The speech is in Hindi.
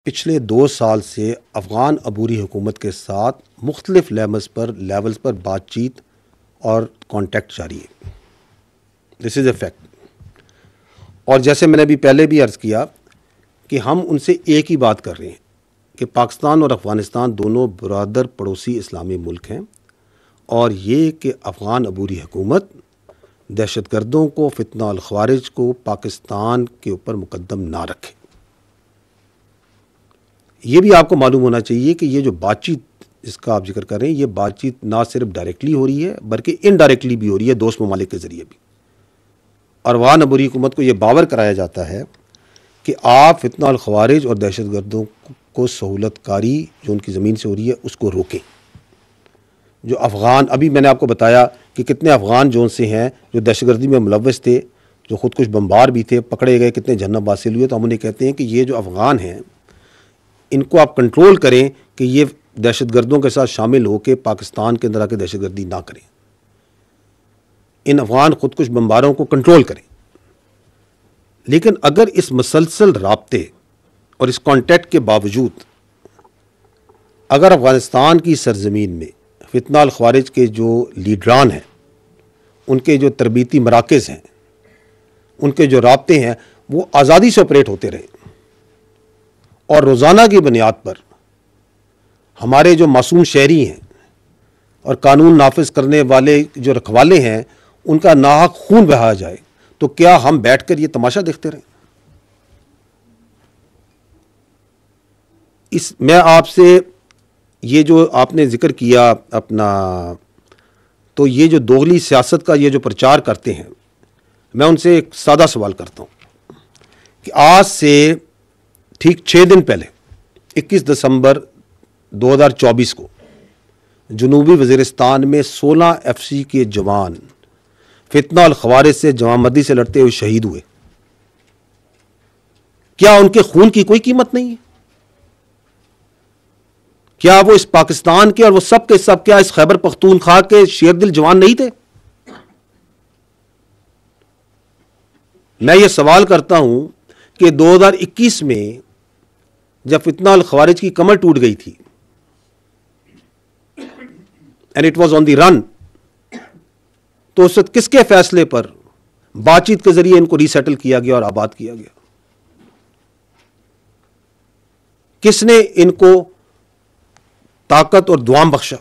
पिछले 2 साल से अफ़गान अबूरी हुकूमत के साथ मुख्तलिफ लेवल्स पर बातचीत और कॉन्टैक्ट जारी है। This is a fact. और जैसे मैंने अभी पहले भी अर्ज़ किया कि हम उनसे एक ही बात कर रहे हैं कि पाकिस्तान और अफ़गानिस्तान दोनों बरादर पड़ोसी इस्लामी मुल्क हैं और ये कि अफ़गान अबूरी हुकूमत दहशतगर्दों को, फितना अल ख़वारिज को पाकिस्तान के ऊपर मुकद्दम ना रखे। ये भी आपको मालूम होना चाहिए कि ये जो बातचीत जिसका आप जिक्र कर रहे हैं, ये बातचीत ना सिर्फ डायरेक्टली हो रही है बल्कि इनडायरेक्टली भी हो रही है, दोस्त ममालिक के ज़रिए भी। और अफ़गान अबूरी हुकूमत को ये बावर कराया जाता है कि आप फितना अल ख़वारिज और दहशतगर्दों को सहूलतकारी जो उनकी ज़मीन से हो रही है उसको रोकें। जो अफ़गान, अभी मैंने आपको बताया कि कितने अफ़गान जोन से हैं जो दहशतगर्दी में मुलव्वस थे, जो खुदकुश बम्बार भी थे, पकड़े गए, कितने जन्नत हासिल हुए। तो हम उन्हें कहते हैं कि ये जो अफ़गान हैं इनको आप कंट्रोल करें कि ये दहशतगर्दों के साथ शामिल होकर पाकिस्तान के अंदर आके दहशतगर्दी ना करें। इन अफ़गान खुदकुश बम्बारों को कंट्रोल करें। लेकिन अगर इस मसलसल राब्ते और इस कॉन्टैक्ट के बावजूद अगर अफ़गानिस्तान की सरजमीन में फितना अल ख़वारिज के जो लीडरान हैं, उनके जो तरबीती मराकज़ हैं, उनके जो राब्ते हैं, वो आज़ादी से ऑपरेट होते रहे और रोज़ाना की बुनियाद पर हमारे जो मासूम शहरी हैं और कानून नाफिज करने वाले जो रखवाले हैं उनका नाहक खून बहाया जाए, तो क्या हम बैठकर ये तमाशा देखते रहें? मैं आपसे ये जो आपने जिक्र किया अपना, तो ये जो दोगली सियासत का ये जो प्रचार करते हैं, मैं उनसे एक सादा सवाल करता हूँ कि आज से ठीक 6 दिन पहले 21 दिसंबर 2024 को जनूबी वज़ीरिस्तान में 16 FC के जवान फितना अल ख़वारिज से जमामर्दी से लड़ते हुए शहीद हुए। क्या उनके खून की कोई कीमत नहीं है? क्या वो इस पाकिस्तान के और वो सब के सब क्या इस खैबर पख्तूनख्वा के शेरदिल जवान नहीं थे? मैं ये सवाल करता हूं कि 2021 में जब फितना अल ख़वारिज की कमर टूट गई थी and it was on the run, तो उस वक्त किसके फैसले पर बातचीत के जरिए इनको रीसेटल किया गया और आबाद किया गया? किसने इनको ताकत और दुआम बख्शा?